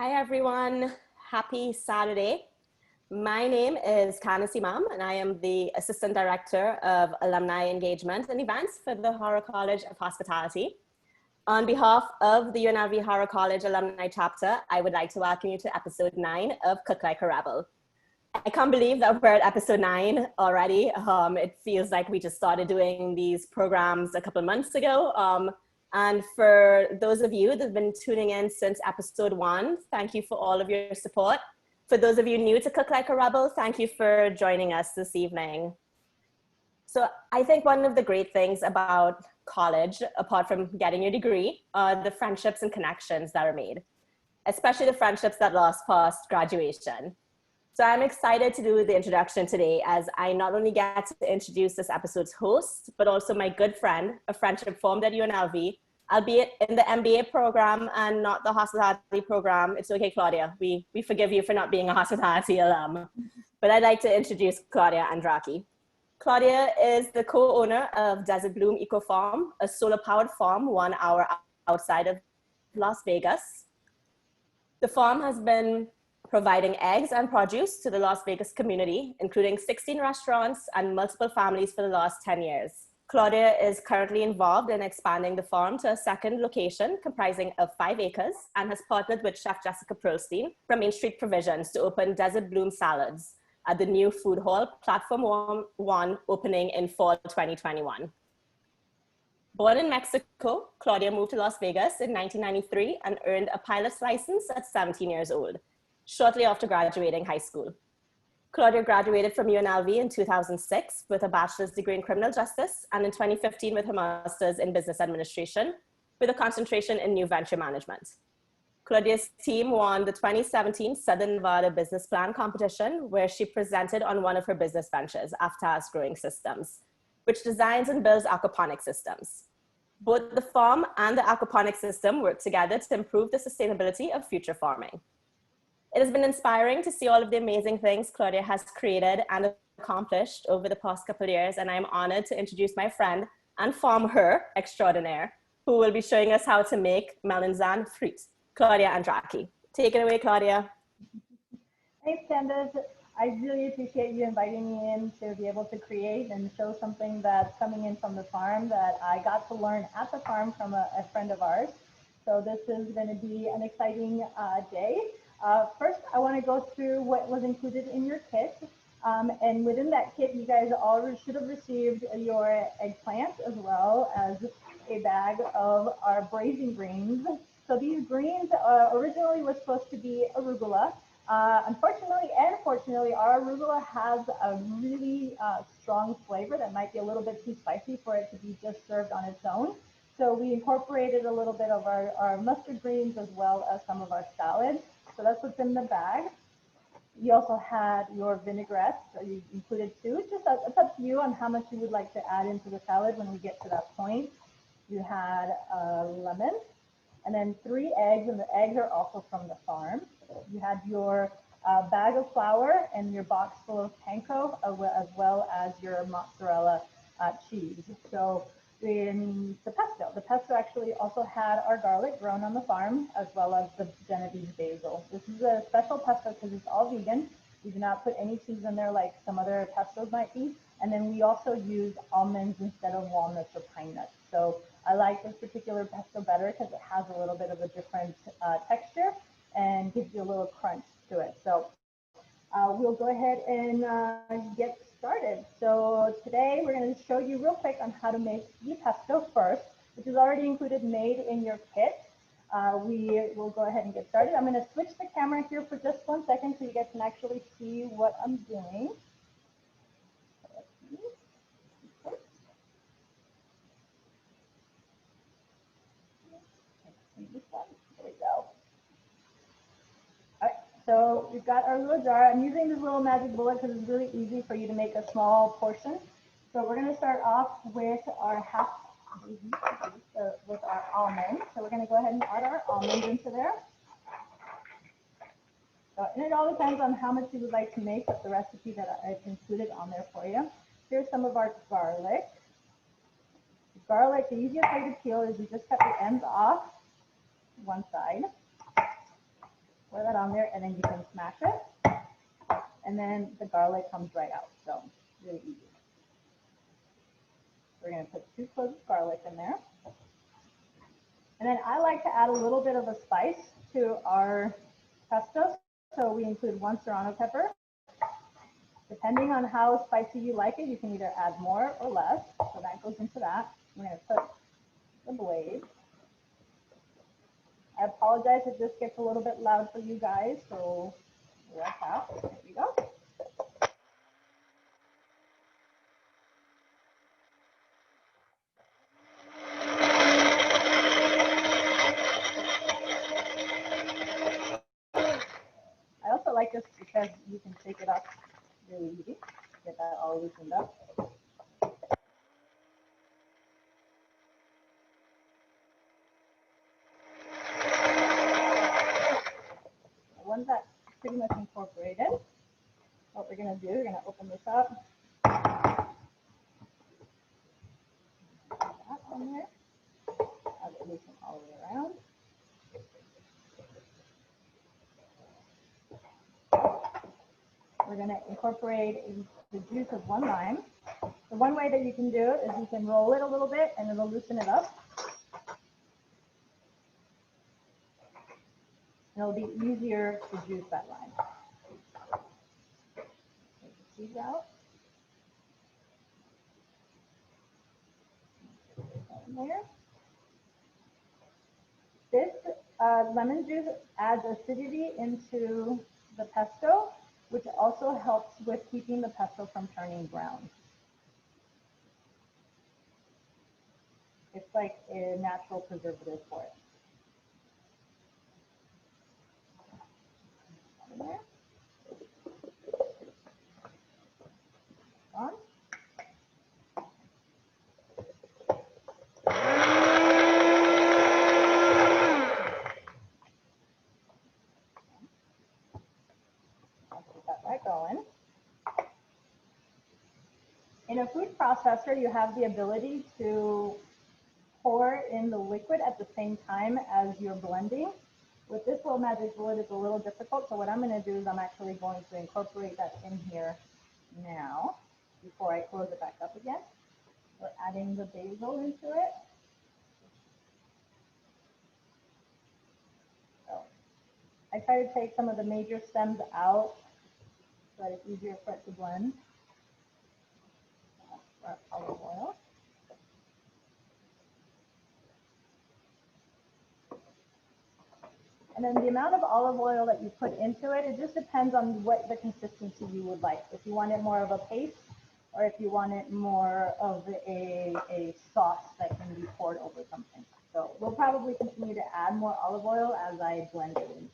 Hi everyone, happy Saturday. My name is Kanis Imam and I am the Assistant Director of Alumni Engagement and Events for the Harrow College of Hospitality. On behalf of the UNLV Harrow College Alumni Chapter, I would like to welcome you to episode 9 of Cook Like a Rebel. I can't believe that we're at episode 9 already. It feels like we just started doing these programs a couple of months ago. And for those of you that have been tuning in since episode 1, thank you for all of your support. For those of you new to Cook Like a Rebel, thank you for joining us this evening. So I think one of the great things about college, apart from getting your degree, are the friendships and connections that are made, especially the friendships that last past graduation. So I'm excited to do the introduction today as I not only get to introduce this episode's host, but also my good friend, a friendship formed at UNLV, albeit in the MBA program and not the hospitality program. It's okay, Claudia. We forgive you for not being a hospitality alum. But I'd like to introduce Claudia Andraki. Claudia is the co-owner of Desert Bloom Eco Farm, a solar-powered farm 1 hour outside of Las Vegas. The farm has been providing eggs and produce to the Las Vegas community, including 16 restaurants and multiple families for the last 10 years. Claudia is currently involved in expanding the farm to a second location comprising of 5 acres and has partnered with Chef Jessica Pearlstein from Main Street Provisions to open Desert Bloom Salads at the new food hall, Platform 1, opening in fall 2021. Born in Mexico, Claudia moved to Las Vegas in 1993 and earned a pilot's license at 17 years old, shortly after graduating high school. Claudia graduated from UNLV in 2006 with a bachelor's degree in criminal justice and in 2015 with her master's in business administration with a concentration in new venture management. Claudia's team won the 2017 Southern Nevada Business Plan competition where she presented on one of her business ventures, Aftas Growing Systems, which designs and builds aquaponic systems. Both the farm and the aquaponic system work together to improve the sustainability of future farming. It has been inspiring to see all of the amazing things Claudia has created and accomplished over the past couple of years, and I'm honored to introduce my friend and farmer extraordinaire, who will be showing us how to make Melanzane Fritte, Claudia Andraki. Take it away, Claudia. Thanks, Candace. I really appreciate you inviting me in to be able to create and show something that's coming in from the farm that I got to learn at the farm from a friend of ours. So this is going to be an exciting day. First, I want to go through what was included in your kit. And within that kit, you guys all should have received your eggplant as well as a bag of our braising greens. So these greens originally were supposed to be arugula. Unfortunately and fortunately, our arugula has a really strong flavor that might be a little bit too spicy for it to be just served on its own. So we incorporated a little bit of our mustard greens as well as some of our salad. So that's what's in the bag. You also had your vinaigrettes that you included too. It's just it's up to you on how much you would like to add into the salad when we get to that point. You had a lemon and then 3 eggs, and the eggs are also from the farm. You had your bag of flour and your box full of panko as well as your mozzarella cheese. So in the pesto actually also had our garlic grown on the farm as well as the Genovese basil. This is a special pesto because it's all vegan. We do not put any cheese in there like some other pestos might be. And then we also use almonds instead of walnuts or pine nuts. So I like this particular pesto better because it has a little bit of a different texture and gives you a little crunch to it. So we'll go ahead and get started. So today we're going to show you real quick on how to make the pesto first, which is already included made in your kit. We will go ahead and get started. I'm going to switch the camera here for just 1 second so you guys can actually see what I'm doing. There we go. So we've got our little jar. I'm using this little magic bullet because it's really easy for you to make a small portion. So we're going to start off with our with our almonds. So we're going to go ahead and add our almonds into there. So, and it all depends on how much you would like to make, but the recipe that I've included on there for you. Here's some of our garlic. Garlic, the easiest way to peel is you just cut the ends off one side. Pour that on there, and then you can smash it. And then the garlic comes right out. So really easy. We're going to put 2 cloves of garlic in there. And then I like to add a little bit of a spice to our pesto. So we include 1 serrano pepper. Depending on how spicy you like it, you can either add more or less. So that goes into that. We're going to put the blade. I apologize if this gets a little bit loud for you guys, so watch out. There we go. I also like this because you can shake it up really easy. Get that all loosened up. Once that's pretty much incorporated, what we're going to do, we're going to open this up. Put that on there. Have it loosen all the way around. We're going to incorporate the juice of 1 lime. The one way that you can do it is you can roll it a little bit and it'll loosen it up. It'll be easier to juice that lime. Take the seeds out. There. This lemon juice adds acidity into the pesto, which also helps with keeping the pesto from turning brown. It's like a natural preservative for it. There. On. Going. In a food processor, you have the ability to pour in the liquid at the same time as you're blending. With this little magic bullet, it's a little difficult. So what I'm going to do is I'm actually going to incorporate that in here now before I close it back up again. We're adding the basil into it. So I try to take some of the major stems out so that it's easier for it to blend. Our olive oil. And then the amount of olive oil that you put into it, it just depends on what the consistency you would like. If you want it more of a paste, or if you want it more of a sauce that can be poured over something. So we'll probably continue to add more olive oil as I blend it in.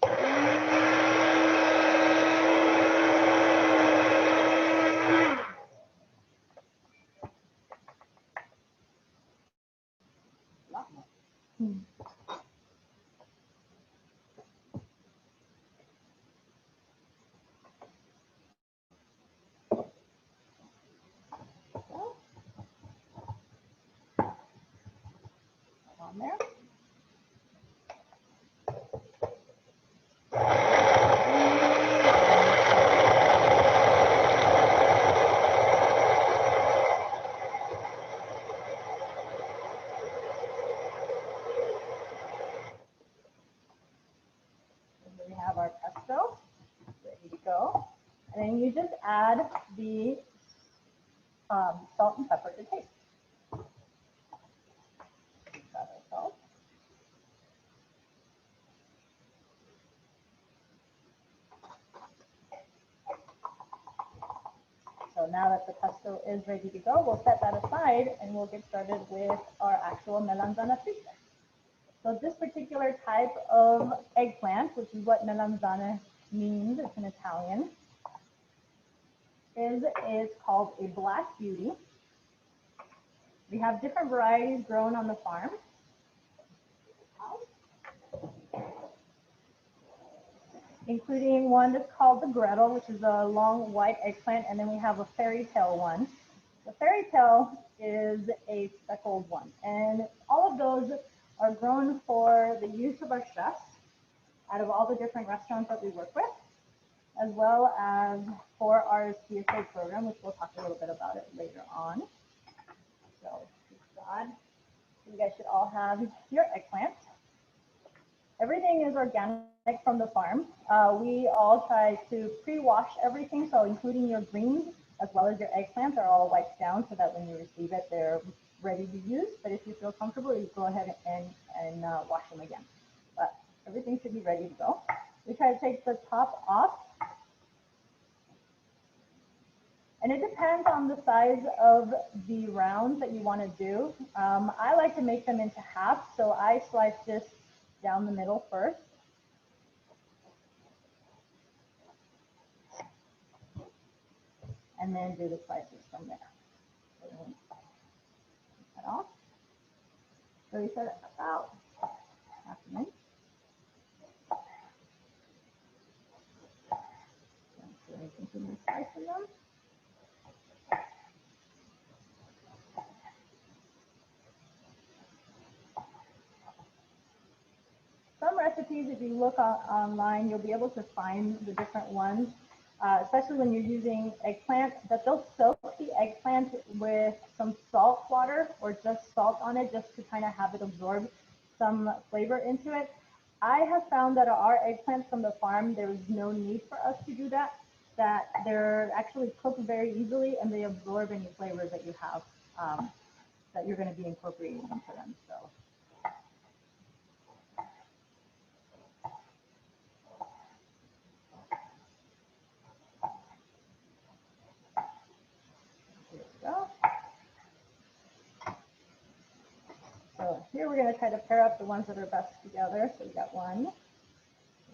On there. We have our pesto ready to go. And then you just add the salt and pepper to taste. Got our salt. So now that the pesto is ready to go, we'll set that aside and we'll get started with our actual melanzane fritte. So this particular type of eggplant, which is what melanzane means, it's in Italian, is called a black beauty. We have different varieties grown on the farm. Including one that's called the Gretel, which is a long white eggplant, and then we have a fairy tale one. The fairy tale is a speckled one, and all of those are grown for the use of our chefs out of all the different restaurants that we work with, as well as for our CSO program, which we'll talk a little bit about it later on. So, you guys should all have your eggplant. Everything is organic from the farm. We all try to pre-wash everything, so including your greens as well as your eggplants are all wiped down so that when you receive it, they're ready to use. But if you feel comfortable, you go ahead and wash them again. But everything should be ready to go. We try to take the top off. And it depends on the size of the rounds that you want to do. I like to make them into half, so I slice this down the middle first. And then do the slices from there. That off. So we said about half an inch. So we continue slicing them. Some recipes, if you look online, you'll be able to find the different ones, especially when you're using eggplant, that they'll soak the eggplant with some salt water or just salt on it just to kind of have it absorb some flavor into it. I have found that our eggplants from the farm, there is no need for us to do that, that they're actually cooked very easily and they absorb any flavors that you have that you're going to be incorporating into them. So. So here we're going to try to pair up the ones that are best together. So we got 1,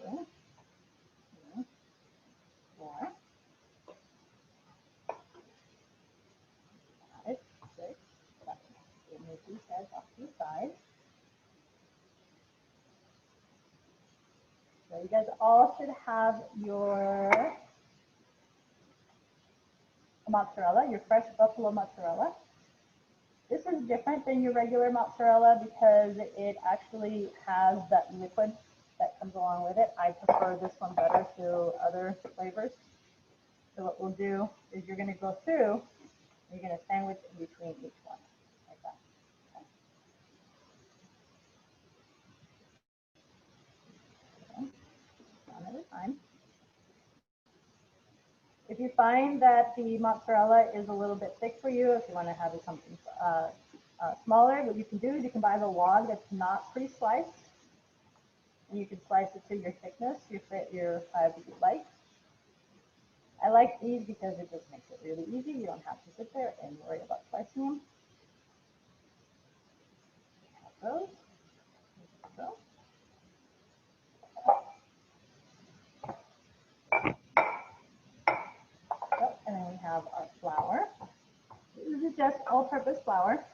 2, 3, 4, 5, 6, 7. We'll move these guys off to the side. So you guys all should have your mozzarella, your fresh buffalo mozzarella. This is different than your regular mozzarella because it actually has that liquid that comes along with it. I prefer this one better to other flavors. So what we'll do is you're going to go through, you're going to sandwich in between each one, like that. Okay. One at a time. If you find that the mozzarella is a little bit thick for you, if you want to have it something smaller, what you can do is you can buy the log that's not pre-sliced, and you can slice it to your thickness, your size that you like. I like these because it just makes it really easy. You don't have to sit there and worry about slicing them. Those. So. And then we have our flour. This is just all-purpose flour.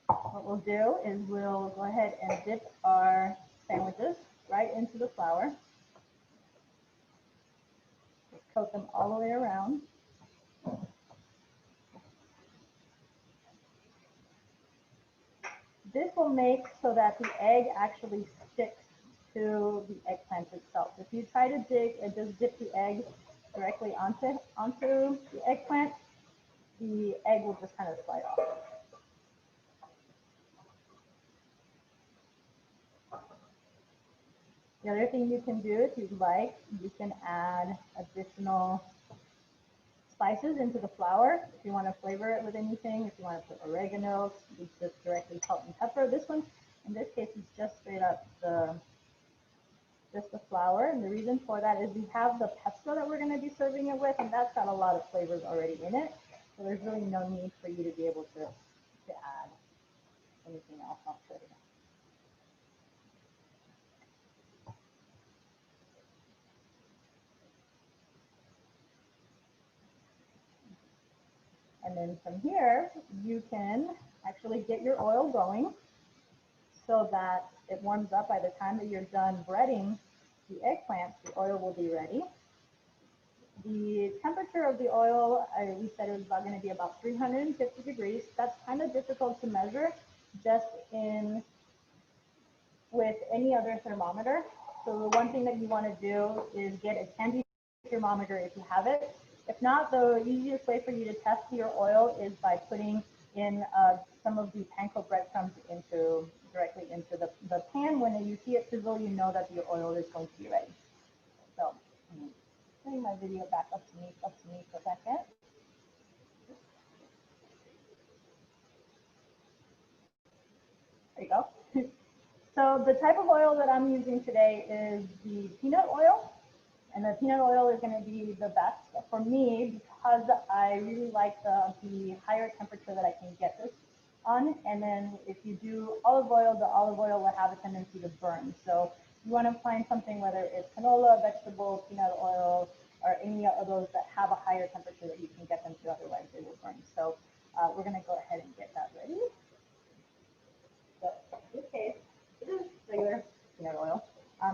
What we'll do is we'll go ahead and dip our sandwiches right into the flour. Just coat them all the way around. This will make so that the egg actually sticks to the eggplant itself. If you try to just dip the egg directly onto the eggplant, the egg will just kind of slide off. The other thing you can do, if you'd like, you can add additional spices into the flour. If you want to flavor it with anything, if you want to put oregano, it's just directly salt and pepper. This one, in this case, is just straight up just the flour. And the reason for that is we have the pesto that we're going to be serving it with, and that's got a lot of flavors already in it. So there's really no need for you to be able to add anything else onto it. And then from here, you can actually get your oil going so that it warms up. By the time that you're done breading the eggplants, the oil will be ready. The temperature of the oil, we said it was going to be about 350 degrees. That's kind of difficult to measure just in with any other thermometer. So the one thing that you want to do is get a candy thermometer if you have it. If not, the easiest way for you to test your oil is by putting in some of the panko breadcrumbs directly into the pan. When you see it sizzle, you know that your oil is going to be ready. So I'm putting my video back up to me for a second. There you go. So the type of oil that I'm using today is the peanut oil. And the peanut oil is going to be the best for me because I really like the higher temperature that I can get this on. And then if you do olive oil, the olive oil will have a tendency to burn. So you want to find something, whether it's canola, vegetable, peanut oil, or any of those that have a higher temperature that you can get them to, otherwise they will burn. So we're going to go ahead and get that ready. So in this case, this is regular peanut oil.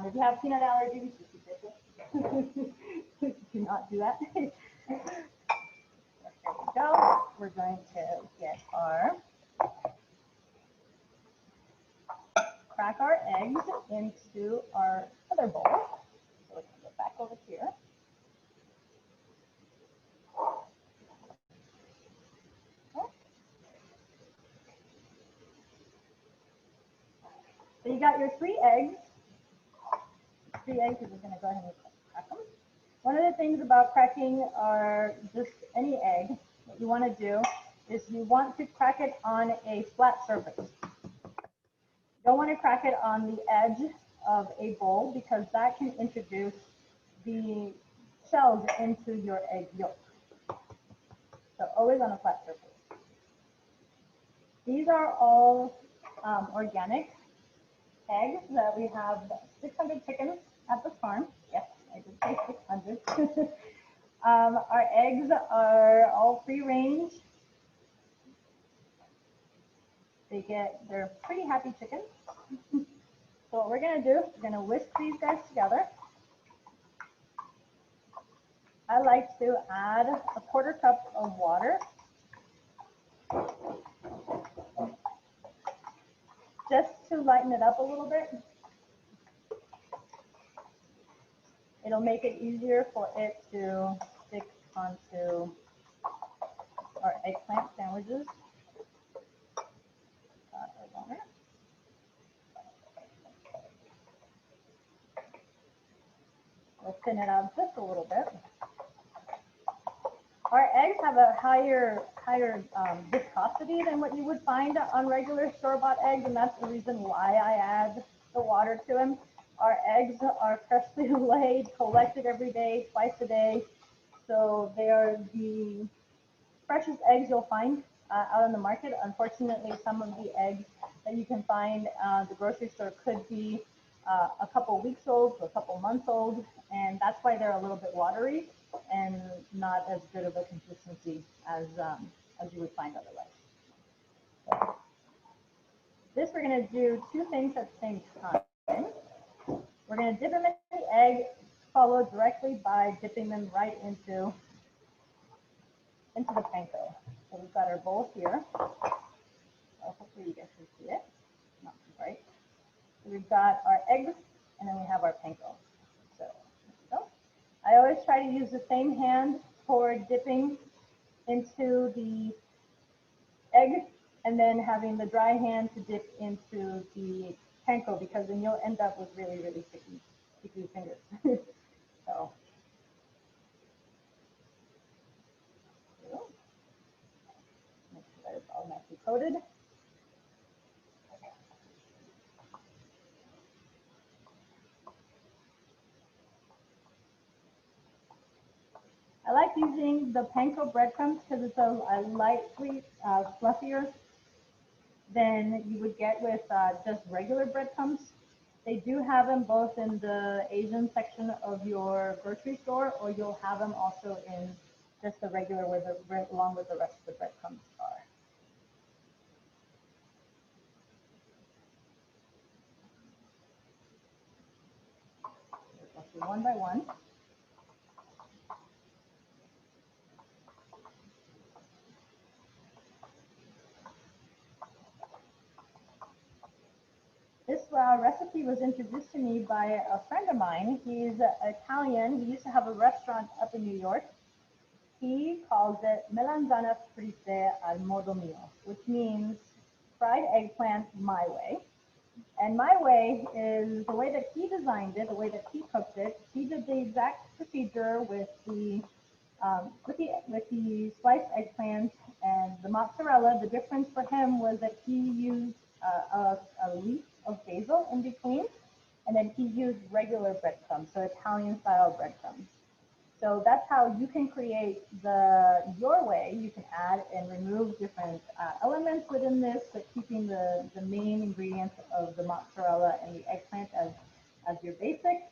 If you have peanut allergies, just be careful. Do not do that. There we go. We're going to get crack our eggs into our other bowl. So we're going to go back over here. So you got your 3 eggs. 3 eggs, we're just going to go ahead and crack them. One of the things about cracking are just any egg, what you want to do is you want to crack it on a flat surface. You don't want to crack it on the edge of a bowl because that can introduce the shells into your egg yolk. So always on a flat surface. These are all organic eggs that we have 600 chickens at the farm. Yes, I did say 600. Our eggs are all free range. They're pretty happy chickens. So what we're going to do, we're going to whisk these guys together. I like to add a 1/4 cup of water. Just to lighten it up a little bit. It'll make it easier for it to stick onto our eggplant sandwiches. We'll thin it out just a little bit. Our eggs have a higher viscosity than what you would find on regular store-bought eggs, and that's the reason why I add the water to them. Our eggs are freshly laid, collected every day, twice a day. So they are the freshest eggs you'll find out on the market. Unfortunately, some of the eggs that you can find at the grocery store could be a couple weeks old to a couple months old, and that's why they're a little bit watery and not as good of a consistency as you would find otherwise. So this, we're going to do 2 things at the same time. We're going to dip them in the egg, followed directly by dipping them right into the panko. So we've got our bowl here. So hopefully you guys can see it. Not too bright. So we've got our eggs, and then we have our panko. So there we go. I always try to use the same hand for dipping into the egg, and then having the dry hand to dip into the panko, because then you'll end up with really, really sticky fingers. So make sure that it's all nicely coated. I like using the panko breadcrumbs because it's a lightly fluffier than you would get with just regular breadcrumbs. They do have them both in the Asian section of your grocery store, or you'll have them also in just the regular, along with the rest of the breadcrumbs are. Let's do one by one. This recipe was introduced to me by a friend of mine. He's Italian. He used to have a restaurant up in New York. He calls it Melanzane Fritte al modo mio, which means fried eggplant my way. And my way is the way that he designed it, the way that he cooked it. He did the exact procedure with the sliced eggplant and the mozzarella. The difference for him was that he used a leaf of basil in between, and then he used regular breadcrumbs, so Italian style breadcrumbs. So that's how you can create your way. You can add and remove different elements within this, but keeping the main ingredients of the mozzarella and the eggplant as your basic.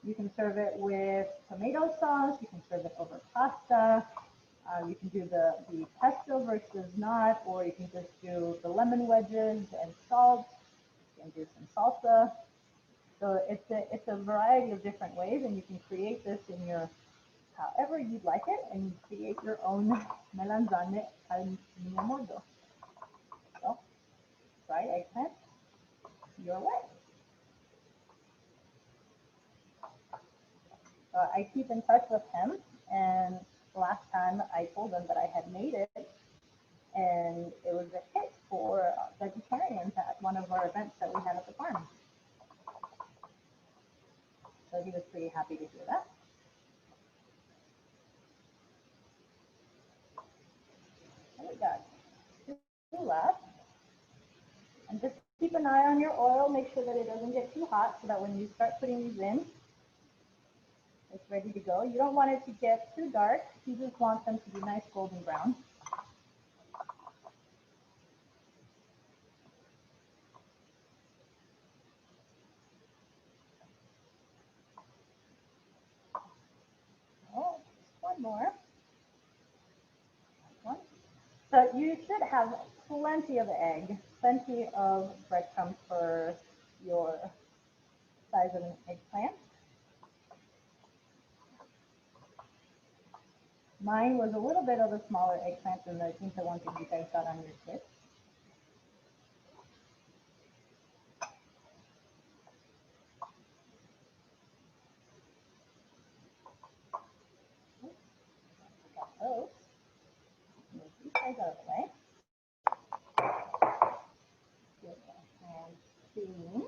You can serve it with tomato sauce. You can serve it over pasta. You can do the pesto versus not, or you can just do the lemon wedges and salt. You can do some salsa. So it's a variety of different ways, and you can create this in your however you'd like it, and create your own melanzane al mio modo. So, fried eggplant your way. I keep in touch with him, and last time I told him that I had made it, and it was a hit for vegetarians at one of our events that we had at the farm. So he was pretty happy to hear that. And we got two left. And just keep an eye on your oil, make sure that it doesn't get too hot so that when you start putting these in, it's ready to go. You don't want it to get too dark. You just want them to be nice golden brown. Oh, just one more. One. So you should have plenty of egg, plenty of breadcrumbs for your size of an eggplant. Mine was a little bit of a smaller eggplant than I think the ones that you guys got on your kit. Got those. Move these guys out of the way. And clean.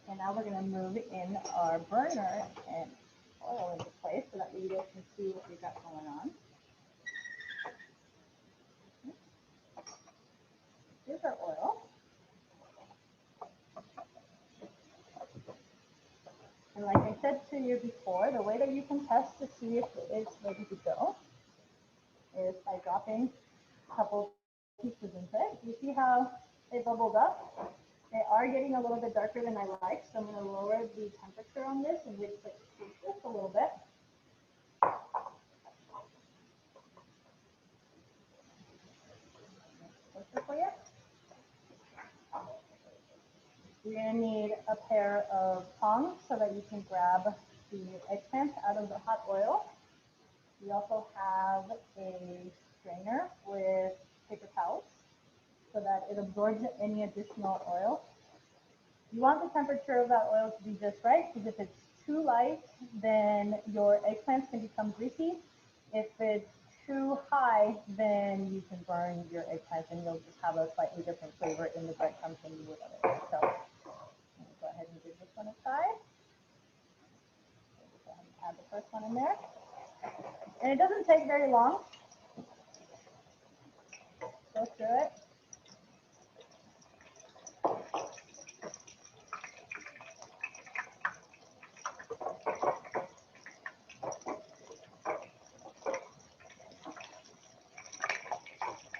And now we're going to move in our burner and oil into place so that you guys can see what we got going on. Here's our oil. And like I said to you before, the way that you can test to see if it's ready to go is by dropping a couple pieces into it. You see how they bubbled up? They are getting a little bit darker than I like, so I'm going to lower the temperature on this and wait for it to cool just a little bit. Closer for you. You're going to need a pair of tongs so that you can grab the eggplant out of the hot oil. We also have a strainer with paper towels so that it absorbs any additional oil. You want the temperature of that oil to be just right, because if it's too light, then your eggplants can become greasy. If it's too high, then you can burn your eggplants and you'll just have a slightly different flavor in the breadcrumbs than you would otherwise. So I'm going to go ahead and give this one a try. Go ahead and add the first one in there. And it doesn't take very long. Go through it.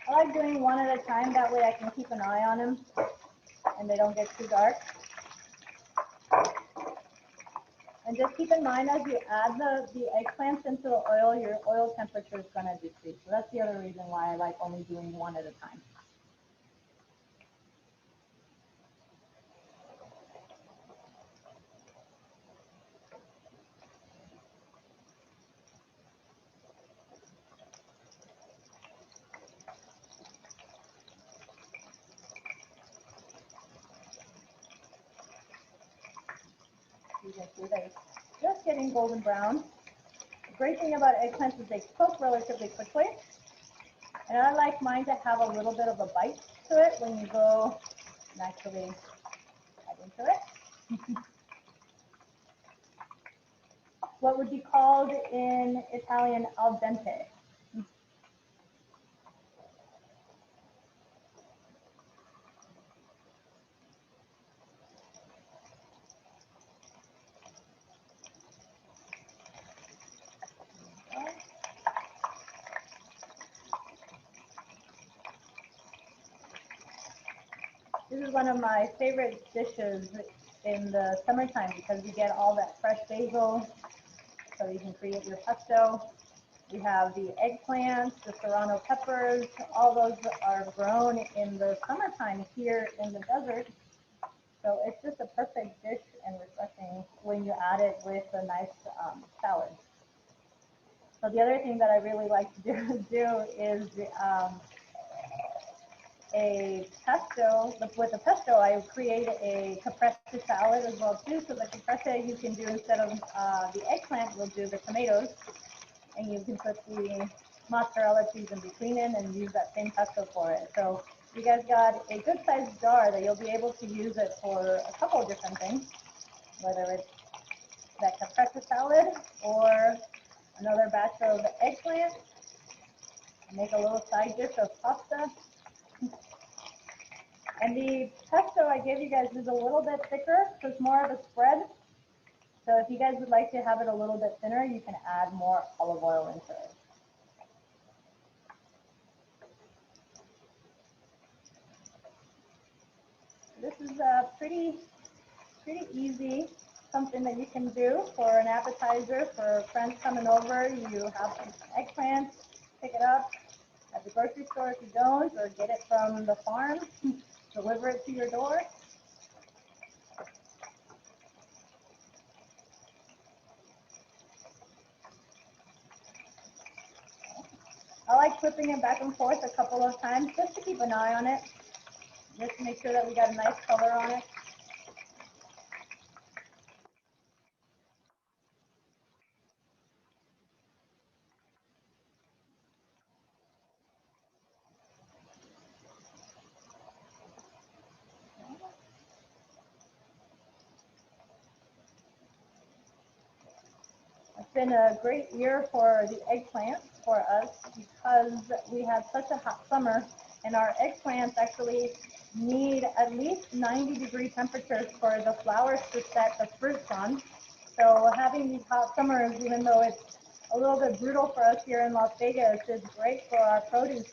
I like doing one at a time, that way I can keep an eye on them and they don't get too dark. And just keep in mind as you add the eggplants into the oil, your oil temperature is going to decrease. So that's the other reason why I like only doing one at a time. You can see that it's just getting golden brown. The great thing about eggplants is they cook relatively quickly. And I like mine to have a little bit of a bite to it when you go and actually add into it. What would be called in Italian al dente. This is one of my favorite dishes in the summertime because you get all that fresh basil, so you can create your pesto. We have the eggplants, the serrano peppers, all those are grown in the summertime here in the desert. So it's just a perfect dish and refreshing when you add it with a nice salad. So the other thing that I really like to do is a pesto. With a pesto, I create a caprese salad as well too. So the caprese you can do instead of the eggplant, we'll do the tomatoes, and you can put the mozzarella cheese in between it and use that same pesto for it. So you guys got a good sized jar that you'll be able to use it for a couple of different things, whether it's that caprese salad or another batch of eggplant. Make a little side dish of pasta. And the pesto I gave you guys is a little bit thicker, so it's more of a spread. So if you guys would like to have it a little bit thinner, you can add more olive oil into it. This is pretty easy, something that you can do for an appetizer for friends coming over. You have some eggplant, pick it up at the grocery store if you don't, or get it from the farm, deliver it to your door. I like flipping it back and forth a couple of times just to keep an eye on it, just to make sure that we got a nice color on it. It's been a great year for the eggplant for us because we had such a hot summer, and our eggplants actually need at least 90-degree temperatures for the flowers to set the fruits on. So having these hot summers, even though it's a little bit brutal for us here in Las Vegas, is great for our produce.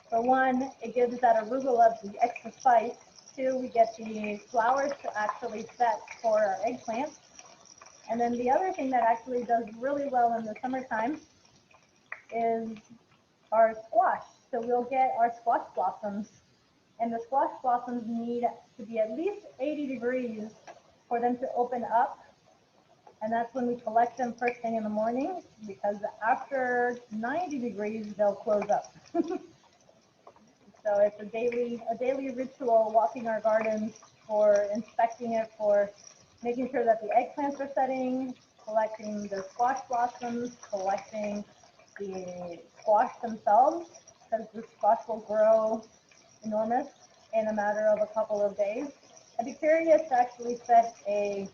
For one, it gives that arugula the extra spice. Two, we get the flowers to actually set for our eggplants. And then the other thing that actually does really well in the summertime is our squash. So we'll get our squash blossoms, and the squash blossoms need to be at least 80 degrees for them to open up. And that's when we collect them first thing in the morning, because after 90 degrees, they'll close up. So it's a daily ritual, walking our gardens, for inspecting it, for making sure that the eggplants are setting, collecting the squash blossoms, collecting the squash themselves, because the squash will grow enormous in a matter of a couple of days. I'd be curious to actually set a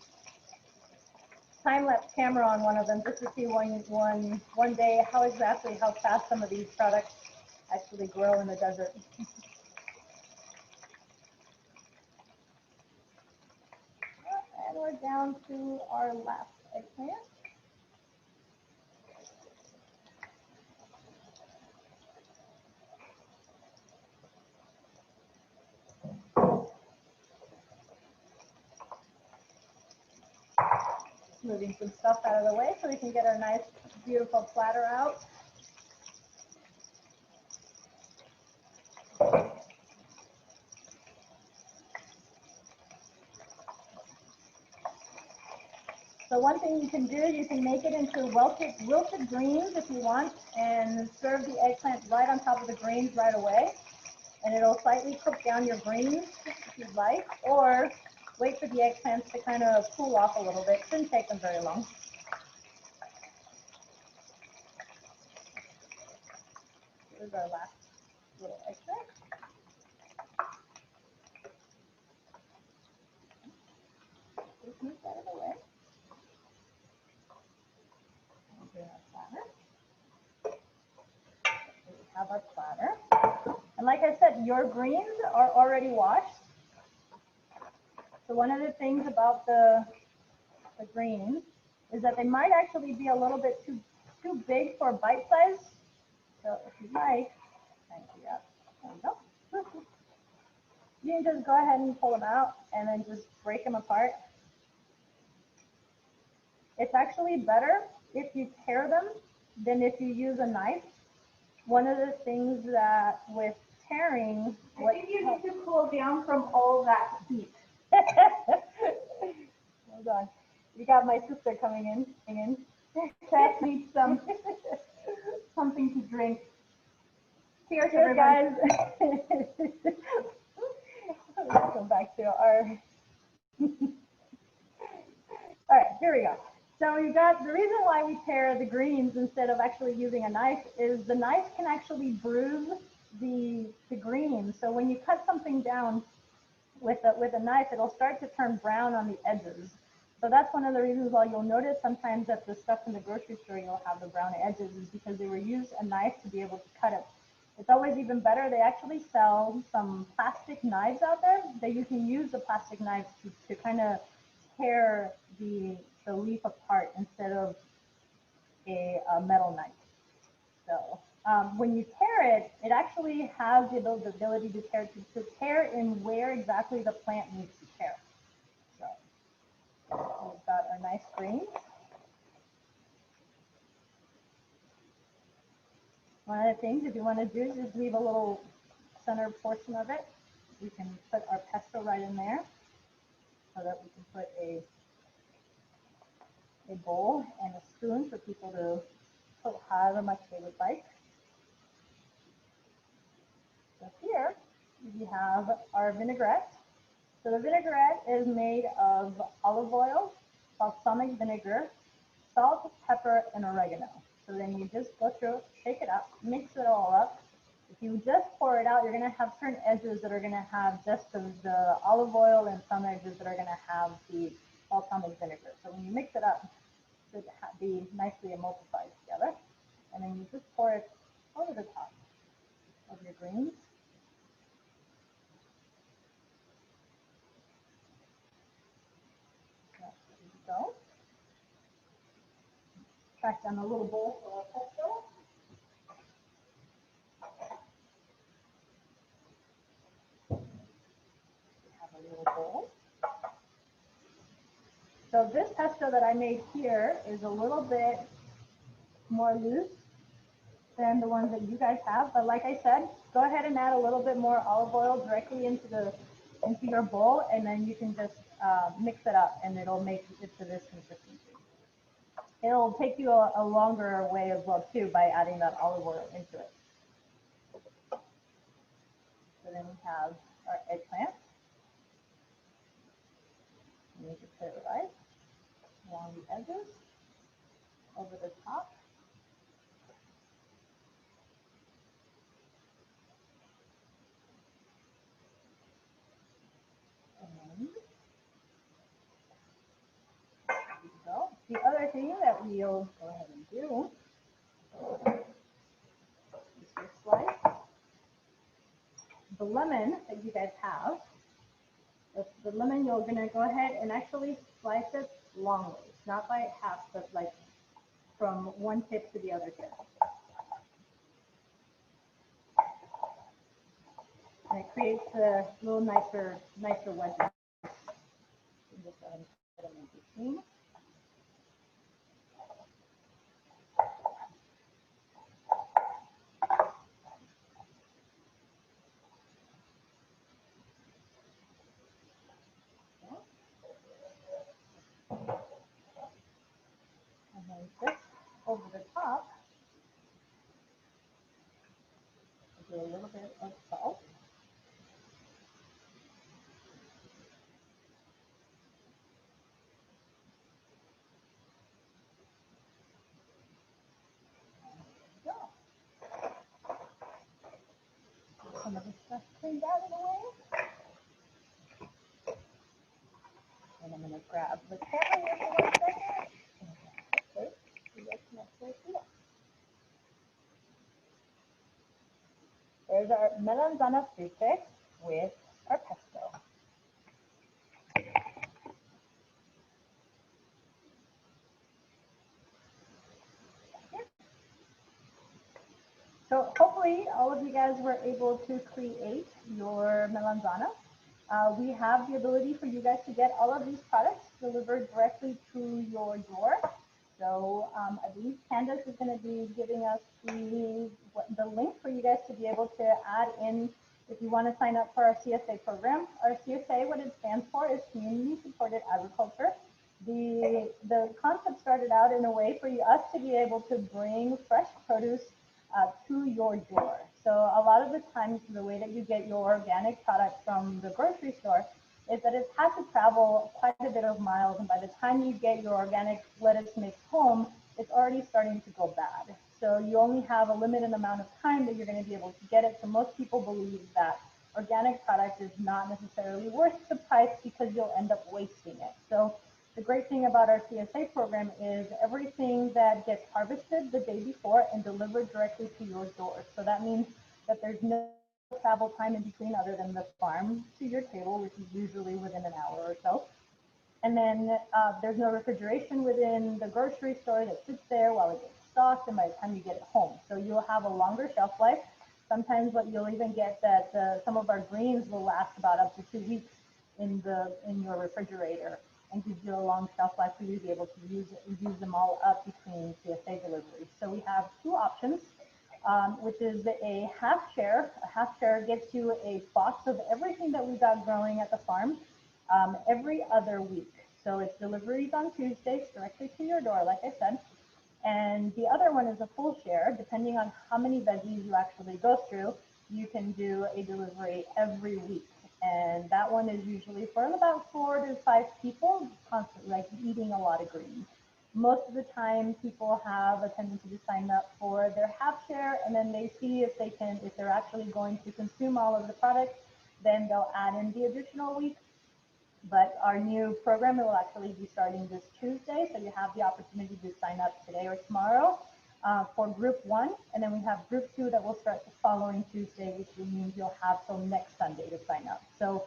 time-lapse camera on one of them just to see one day how fast some of these products actually grow in the desert. And we're down to our last eggplant. Moving some stuff out of the way so we can get our nice, beautiful platter out. So one thing you can do, you can make it into wilted greens if you want, and serve the eggplant right on top of the greens right away. And it'll slightly cook down your greens if you'd like. Or wait for the eggplants to kind of cool off a little bit. Shouldn't take them very long. Here's our last little eggplant. Just move that out of the way. And bring our platter. We have our platter. And like I said, your greens are already washed. So one of the things about the greens is that they might actually be a little bit too big for bite size. So if you like, there we go. You can just go ahead and pull them out and then just break them apart. It's actually better if you tear them than if you use a knife. One of the things that with tearing, I think you need to cool down from all that heat. Hold on. You got my sister coming in. Seth needs something to drink. Cheers, guys. Let's go back to our. All right, here we go. So you got the reason why we tear the greens instead of actually using a knife is the knife can actually bruise the greens. So when you cut something down with a knife, it'll start to turn brown on the edges. So that's one of the reasons why you'll notice sometimes that the stuff in the grocery store you'll have the brown edges is because they were used a knife to be able to cut it. It's always even better. They actually sell some plastic knives out there that you can use the plastic knives to kind of tear the leaf apart instead of a metal knife. So when you tear it, it actually has the ability to tear in where exactly the plant needs to tear. So we've got our nice greens. One of the things, if you want to do, is just leave a little center portion of it. We can put our pesto right in there so that we can put a bowl and a spoon for people to put however much they would like. So here we have our vinaigrette. So the vinaigrette is made of olive oil, balsamic vinegar, salt, pepper, and oregano. So then you just go through, shake it up, mix it all up. If you just pour it out, you're going to have certain edges that are going to have just the olive oil and some edges that are going to have the balsamic vinegar. So when you mix it up, it should be nicely emulsified together. And then you just pour it over the top of your greens. There you go. Track down a little bowl for our pesto. We have a little bowl. So this pesto that I made here is a little bit more loose than the ones that you guys have. But like I said, go ahead and add a little bit more olive oil directly into your bowl, and then you can just mix it up, and it'll make it to this consistency. It'll take you a longer way as well too by adding that olive oil into it. So then we have our eggplant. You need to put it right along the edges, over the top. And there you go. The other thing that we'll go ahead and do is your slice the lemon that you guys have. The lemon, you're going to go ahead and actually slice it long ways, not by half, but like from one tip to the other tip. And it creates a little nicer wedges. Just go ahead and put them in between. And then just over the top, do a little bit of salt. clean that in a way. And I'm gonna grab the camera here for 1 second. Okay, you guys can actually see that. There's our Melanzane Fritte with our pesto. So hopefully all of you guys were able to create your melanzane. We have the ability for you guys to get all of these products delivered directly to your door. So I believe Candace is going to be giving us the link for you guys to be able to add in if you want to sign up for our CSA program. Our CSA, what it stands for is Community Supported Agriculture. The concept started out in a way for us to be able to bring fresh produce to your door. So a lot of the times the way that you get your organic product from the grocery store is that it has to travel quite a bit of miles, and by the time you get your organic lettuce mix home, it's already starting to go bad. So you only have a limited amount of time that you're going to be able to get it. So most people believe that organic product is not necessarily worth the price because you'll end up wasting it. So the great thing about our CSA program is everything that gets harvested the day before and delivered directly to your door. So that means that there's no travel time in between other than the farm to your table, which is usually within an hour or so. And then there's no refrigeration within the grocery store that sits there while it gets stocked and by the time you get it home. So you'll have a longer shelf life. Sometimes what you'll even get that some of our greens will last about up to 2 weeks in your refrigerator, and gives you a long shelf life for you to be able to use them all up between CSA deliveries. So we have 2 options, which is a half share. A half share gets you a box of everything that we got growing at the farm every other week. So it's deliveries on Tuesdays directly to your door, like I said. And the other one is a full share. Depending on how many veggies you actually go through, you can do a delivery every week. And that one is usually for about 4 to 5 people, constantly like eating a lot of greens. Most of the time, people have a tendency to sign up for their half share, and then they see if they're actually going to consume all of the products, then they'll add in the additional week. But our new program will actually be starting this Tuesday, so you have the opportunity to sign up today or tomorrow for group 1, and then we have group 2 that will start the following Tuesday, which means you'll have till next Sunday to sign up. So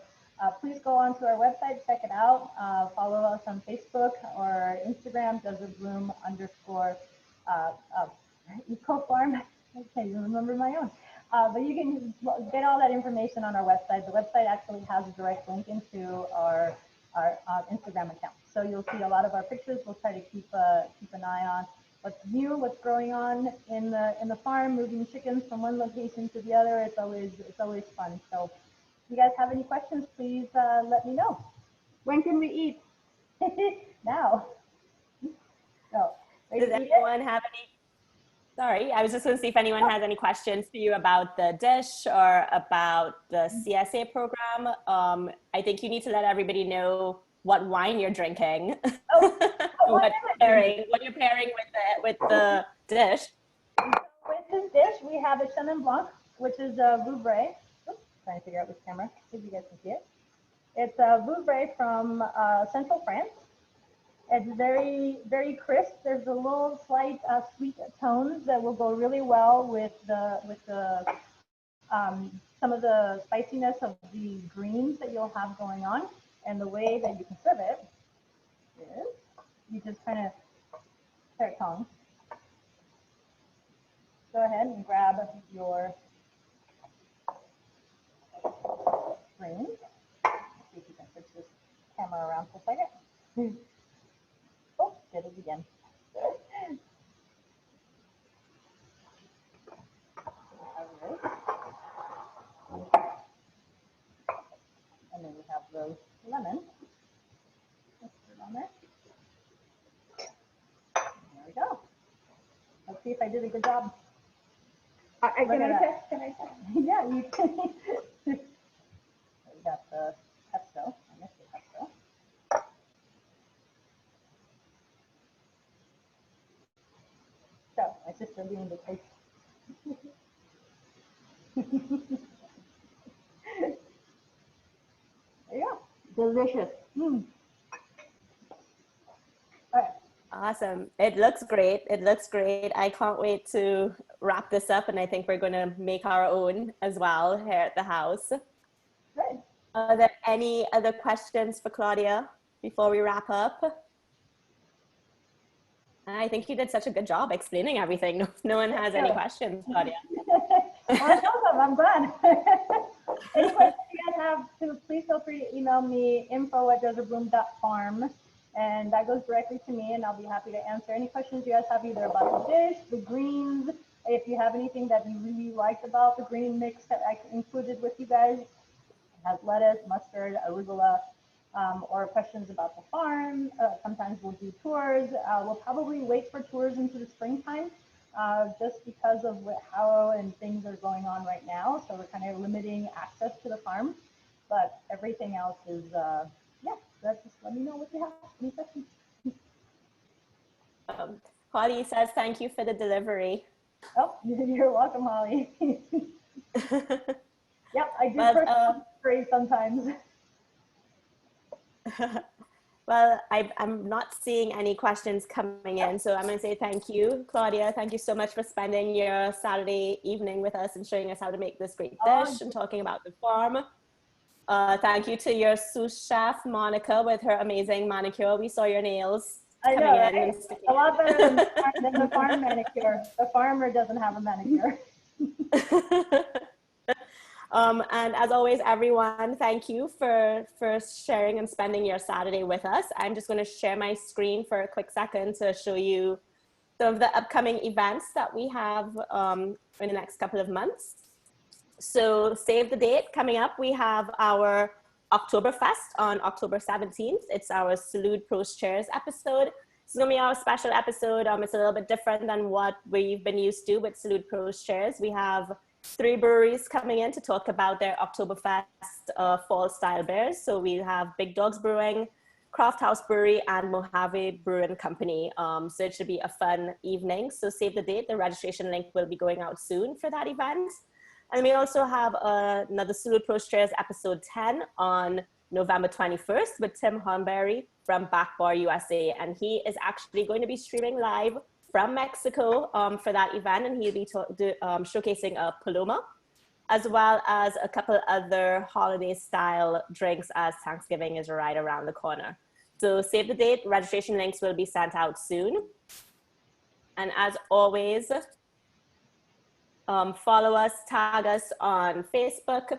please go onto our website, check it out, follow us on Facebook or Instagram, DesertBloom _ EcoFarm. I can't even remember my own. But you can get all that information on our website. The website actually has a direct link into our Instagram account. So you'll see a lot of our pictures. We'll try to keep an eye on what's new, what's going on in the farm, moving chickens from one location to the other. It's always fun. So if you guys have any questions, please let me know. When can we eat? Now. So, does anyone have any? Sorry, I was just going to see if anyone has any questions for you about the dish or about the CSA program. I think you need to let everybody know what wine you're drinking. Oh, what you're pairing with the dish. With this dish, we have a Chenin Blanc, which is a Vouvray. Oops, trying to figure out which camera, see if you guys can see it. It's a Vouvray from Central France. It's very, very crisp. There's a little slight sweet tones that will go really well with some of the spiciness of the greens that you'll have going on. And the way that you can serve it is you just kind of start tongue. Go ahead and grab your greens. See if you can switch this camera around for a second. Oh, did it again. And then we have those lemons. Let's put it on there. There we go. Let's see if I did a good job. Can I test? Yeah, you can. We got the pesto. I missed the pesto. So my sister doing the taste. delicious. All right. Awesome. It looks great. It looks great. I can't wait to wrap this up, and I think we're going to make our own as well here at the house. Good. Are there any other questions for Claudia before we wrap up? I think you did such a good job explaining everything. No one has any questions, Claudia. Awesome. I'm glad. Any questions you guys have, please feel free to email me info@desertbloom.farm, and that goes directly to me, and I'll be happy to answer any questions you guys have either about the dish, the greens, if you have anything that you really liked about the green mix that I included with you guys. It has lettuce, mustard, arugula, or questions about the farm. Sometimes we'll do tours. We'll probably wait for tours into the springtime, just because of how and things are going on right now. So we're kind of limiting access to the farm, but everything else is, yeah, just let me know what you have, any questions. Holly says, thank you for the delivery. Oh, you're welcome, Holly. Yep, I do personally sometimes. Well, I'm not seeing any questions coming in, so I'm going to say thank you, Claudia. Thank you so much for spending your Saturday evening with us and showing us how to make this great dish and talking about the farm. Thank you to your sous chef, Monica, with her amazing manicure. We saw your nails. I know, right? A lot better than the farm manicure. The farmer doesn't have a manicure. And as always, everyone, thank you for sharing and spending your Saturday with us. I'm just going to share my screen for a quick second to show you some of the upcoming events that we have in the next couple of months. So save the date coming up. We have our Oktoberfest on October 17th. It's our Salute Pros Chairs episode. This is going to be our special episode. It's a little bit different than what we've been used to with Salute Pros Chairs. We have 3 breweries coming in to talk about their Oktoberfest fall style beers. So we have Big Dogs Brewing, Craft House Brewery, and Mojave Brewing Company. So it should be a fun evening. So save the date. The registration link will be going out soon for that event. And we also have another Salute Pros Chairs episode 10 on November 21st with Tim Hornberry from Backbar USA. And he is actually going to be streaming live from Mexico for that event, and he'll be showcasing a Paloma, as well as a couple other holiday style drinks as Thanksgiving is right around the corner. So save the date. Registration links will be sent out soon. And as always, follow us, tag us on Facebook,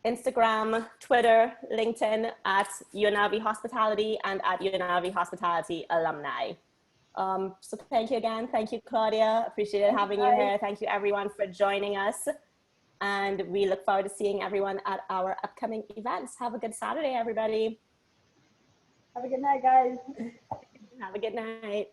Instagram, Twitter, LinkedIn at UNLV Hospitality and at UNLV Hospitality Alumni. So thank you again. Thank you, Claudia. Appreciated having you here. Thank you, everyone, for joining us. And we look forward to seeing everyone at our upcoming events. Have a good Saturday, everybody. Have a good night, guys. Have a good night.